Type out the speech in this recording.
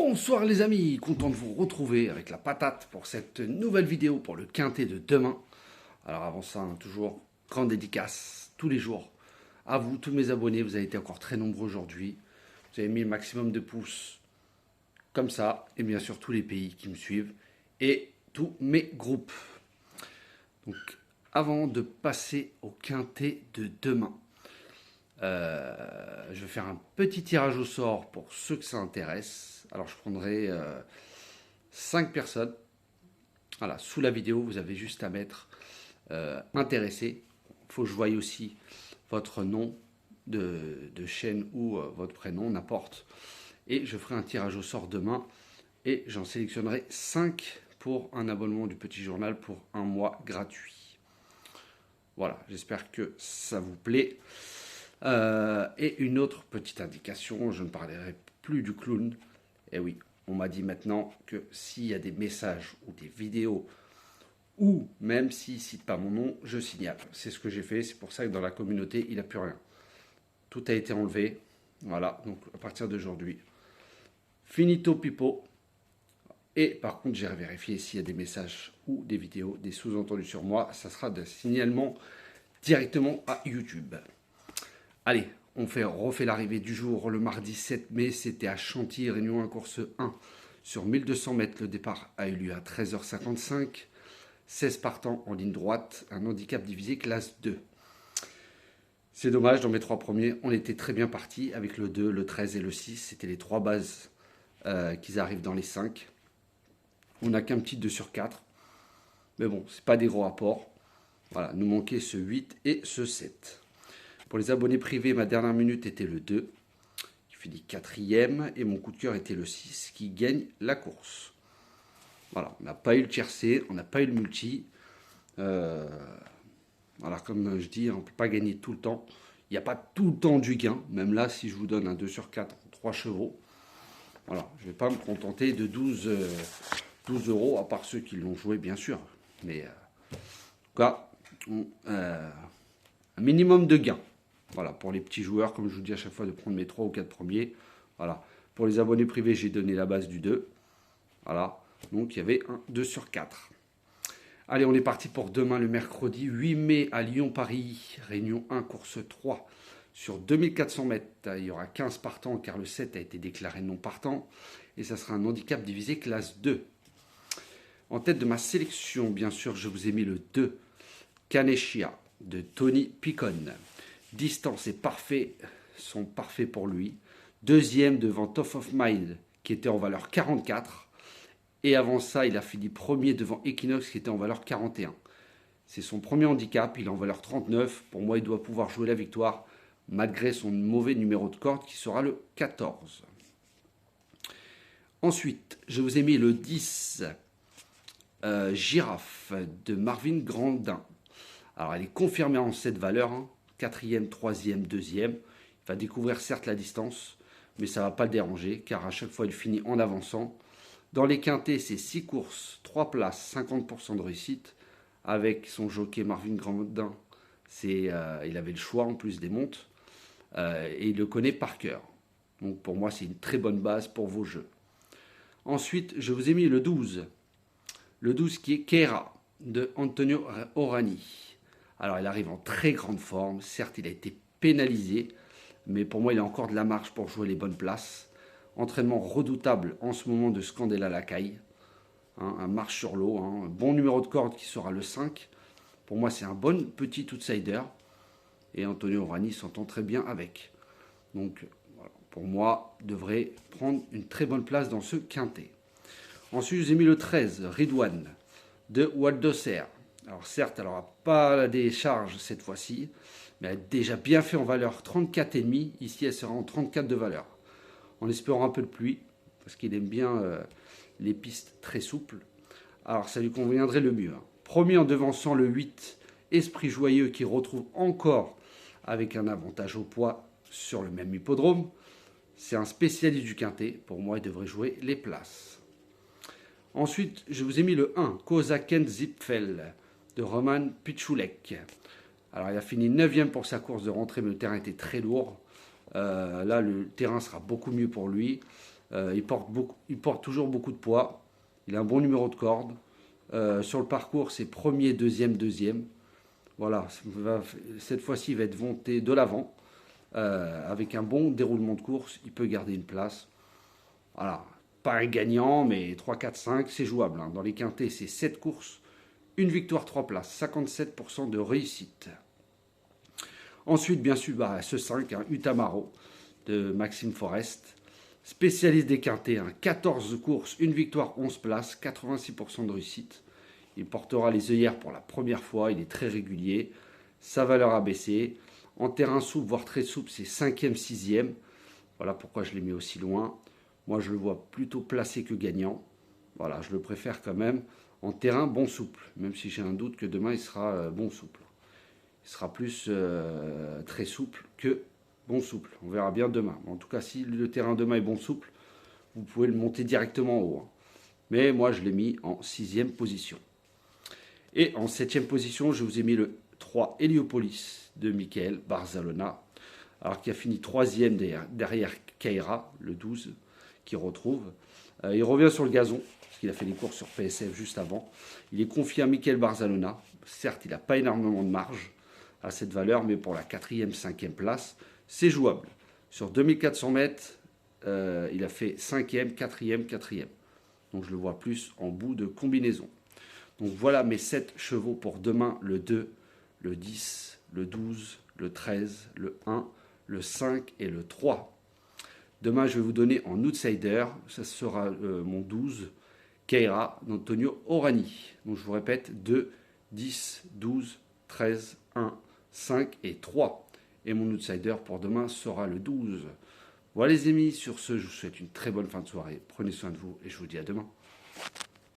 Bonsoir les amis, content de vous retrouver avec la patate pour cette nouvelle vidéo pour le quintet de demain. Alors avant ça, toujours grande dédicace tous les jours à vous, tous mes abonnés, vous avez été encore très nombreux aujourd'hui. Vous avez mis le maximum de pouces comme ça, et bien sûr tous les pays qui me suivent et tous mes groupes. Donc avant de passer au quintet de demain, je vais faire un petit tirage au sort pour ceux que ça intéresse. Alors je prendrai 5 personnes. Voilà, sous la vidéo, vous avez juste à mettre intéressé. Il faut que je voie aussi votre nom de chaîne ou votre prénom, n'importe. Et je ferai un tirage au sort demain. Et j'en sélectionnerai 5 pour un abonnement du Petit Journal pour un mois gratuit. Voilà, j'espère que ça vous plaît. Et une autre petite indication, je ne parlerai plus du clown. Et oui, on m'a dit maintenant que s'il y a des messages ou des vidéos, ou même s'il ne cite pas mon nom, je signale. C'est ce que j'ai fait, c'est pour ça que dans la communauté, il n'a plus rien. Tout a été enlevé. Voilà, donc à partir d'aujourd'hui, finito pipo. Et par contre, j'ai vérifié s'il y a des messages ou des vidéos, des sous-entendus sur moi, ça sera des signalements directement à YouTube. Allez, on refait l'arrivée du jour. Le mardi 7 mai, c'était à Chantilly, Réunion 1, course 1. Sur 1200 mètres, le départ a eu lieu à 13h55. 16 partants en ligne droite, un handicap divisé classe 2. C'est dommage, dans mes 3 premiers, on était très bien partis avec le 2, le 13 et le 6. C'était les 3 bases qui arrivent dans les 5. On n'a qu'un petit 2 sur 4. Mais bon, c'est pas des gros apports. Voilà, nous manquait ce 8 et ce 7. Pour les abonnés privés, ma dernière minute était le 2, qui finit 4e, et mon coup de cœur était le 6, qui gagne la course. Voilà, on n'a pas eu le tiercé, on n'a pas eu le multi. Voilà, comme je dis, on ne peut pas gagner tout le temps. Il n'y a pas tout le temps du gain, même là, si je vous donne un 2 sur 4, 3 chevaux. Voilà, je ne vais pas me contenter de 12 euros, à part ceux qui l'ont joué, bien sûr. Mais en tout cas, un minimum de gain. Voilà, pour les petits joueurs, comme je vous dis à chaque fois, de prendre mes 3 ou 4 premiers. Voilà. Pour les abonnés privés, j'ai donné la base du 2. Voilà. Donc, il y avait un 2 sur 4. Allez, on est parti pour demain, le mercredi 8 mai à Lyon-Paris. Réunion 1, course 3. Sur 2400 mètres, il y aura 15 partants, car le 7 a été déclaré non partant. Et ça sera un handicap divisé classe 2. En tête de ma sélection, bien sûr, je vous ai mis le 2, Canechia, de Tony Picon. Distance et parfait sont parfaits pour lui. Deuxième devant Top of Mind qui était en valeur 44. Et avant ça, il a fini premier devant Equinox qui était en valeur 41. C'est son premier handicap, il est en valeur 39. Pour moi, il doit pouvoir jouer la victoire malgré son mauvais numéro de corde qui sera le 14. Ensuite, je vous ai mis le 10, Girafe de Marvin Grandin. Alors, elle est confirmée en cette valeur, hein. 4e, 3e, 2e. Il va découvrir certes la distance, mais ça ne va pas le déranger, car à chaque fois, il finit en avançant. Dans les quintés, c'est 6 courses, 3 places, 50% de réussite. Avec son jockey Marvin Grandin, il avait le choix en plus des montes, et il le connaît par cœur. Donc pour moi, c'est une très bonne base pour vos jeux. Ensuite, je vous ai mis le 12. Le 12 qui est Kera, de Antonio Orani. Alors, il arrive en très grande forme. Certes, il a été pénalisé, mais pour moi, il a encore de la marge pour jouer les bonnes places. Entraînement redoutable en ce moment de Scandella Lacaille. Hein, un marche sur l'eau, hein, un bon numéro de corde qui sera le 5. Pour moi, c'est un bon petit outsider. Et Antonio Orani s'entend très bien avec. Donc, voilà, pour moi, il devrait prendre une très bonne place dans ce quintet. Ensuite, j'ai mis le 13, Ridwan, de Waldo Serre. Alors certes, elle n'aura pas la décharge cette fois-ci, mais elle a déjà bien fait en valeur 34,5. Ici, elle sera en 34 de valeur. En espérant un peu de pluie, parce qu'il aime bien les pistes très souples. Alors ça lui conviendrait le mieux. Hein. Premier en devançant le 8, Esprit Joyeux, qui retrouve encore avec un avantage au poids sur le même hippodrome. C'est un spécialiste du quintet. Pour moi, il devrait jouer les places. Ensuite, je vous ai mis le 1, Kozaken Zipfel, de Roman Pichulek. Alors, il a fini 9e pour sa course de rentrée, mais le terrain était très lourd. Là, le terrain sera beaucoup mieux pour lui. Il porte toujours beaucoup de poids. Il a un bon numéro de corde. Sur le parcours, c'est premier, deuxième, deuxième. Voilà, cette fois-ci, il va être monté de l'avant. Avec un bon déroulement de course, il peut garder une place. Voilà, pas un gagnant, mais 3, 4, 5, c'est jouable. Dans les quintés, c'est 7 courses, une victoire, 3 places, 57% de réussite. Ensuite, bien sûr, ce 5, Utamaro de Maxime Forest. Spécialiste des quintés, 14 courses, une victoire, 11 places, 86% de réussite. Il portera les œillères pour la première fois, il est très régulier. Sa valeur a baissé. En terrain souple, voire très souple, c'est 5e, 6e. Voilà pourquoi je l'ai mis aussi loin. Moi, je le vois plutôt placé que gagnant. Voilà, je le préfère quand même en terrain bon souple, même si j'ai un doute que demain, il sera bon souple. Il sera plus très souple que bon souple. On verra bien demain. En tout cas, si le terrain demain est bon souple, vous pouvez le monter directement en haut. Mais moi, je l'ai mis en 6e position. Et en 7e position, je vous ai mis le 3 Heliopolis de Michael Barzalona, alors qui a fini 3e derrière Kaira, le 12, qui retrouve. Il revient sur le gazon, parce qu'il a fait des courses sur PSF juste avant. Il est confié à Michael Barzalona. Certes, il n'a pas énormément de marge à cette valeur, mais pour la 4e, 5e place, c'est jouable. Sur 2400 mètres, il a fait 5e, 4e, 4e. Donc je le vois plus en bout de combinaison. Donc voilà mes 7 chevaux pour demain, le 2, le 10, le 12, le 13, le 1, le 5 et le 3. Demain, je vais vous donner en outsider, ça sera mon 12, Keira d'Antonio Orani. Donc je vous répète, 2, 10, 12, 13, 1, 5 et 3. Et mon outsider pour demain sera le 12. Voilà les amis, sur ce, je vous souhaite une très bonne fin de soirée. Prenez soin de vous et je vous dis à demain.